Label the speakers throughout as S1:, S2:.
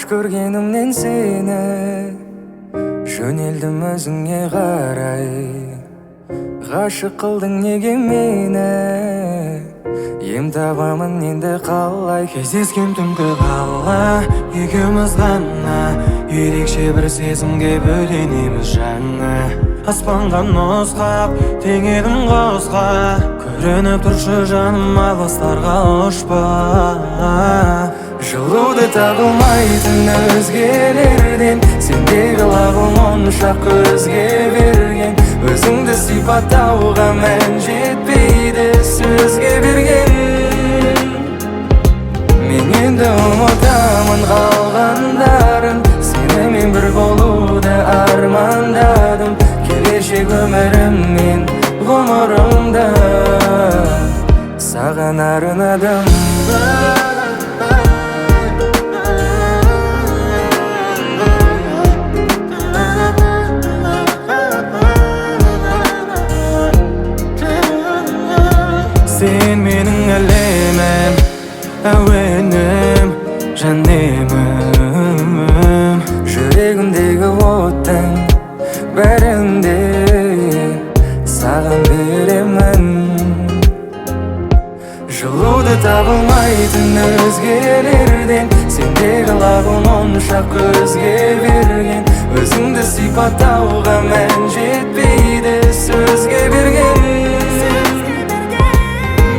S1: алғаш көргенімнен сені жөнелдім өзіңе қарай. Ғашық қылдың неге мені, ем табамын енді қалай.
S2: Кездескен түнгі қала екеуміз ғана, ерекше бір сезімге бөленеміз жаңа. Аспанға нұсқап тең едім құсқа, көрініп тұршы жаным алыстарға ұшпа.
S1: Жылуды табылмайтын өзгелерден, сендегі лағым онша көзге берген. Өзіңді сипаттауға мән жетпейді сөзге берген. Мен енді ұмытамын қалғандарын, сенімен бір болуды армандадым. Келешек өміріммен ғұмырымды саған арнадым.
S2: Сен менің әлемім, әуенім, жанемім.
S1: Жүрегімдегі оттың бәрінде саған беремін. Жылуды табылмайтын өзгелерден, сендегі лағым онша көзге берген. Өзіңді сипаттауға мән жетпейді сөзге берген.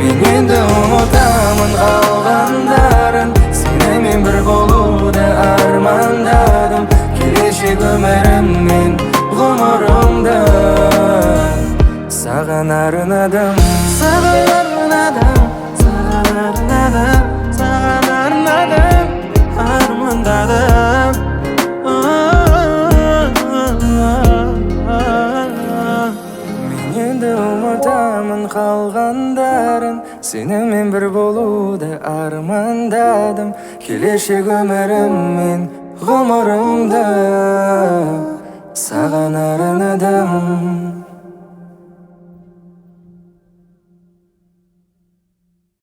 S1: Мен енді ұмытамын қалғандарын, сенімен бір болуды армандадым. Келешек өміріммен ғұмырымды саған арнадым.
S2: Саған арнадым, саған арнадым, саған арнадым, армандадым.
S1: Мен енді ұмытамын қалғандарын, сенімен бір болуды армандадым. Келешек өміріммен ғұмырымды саған арнадым.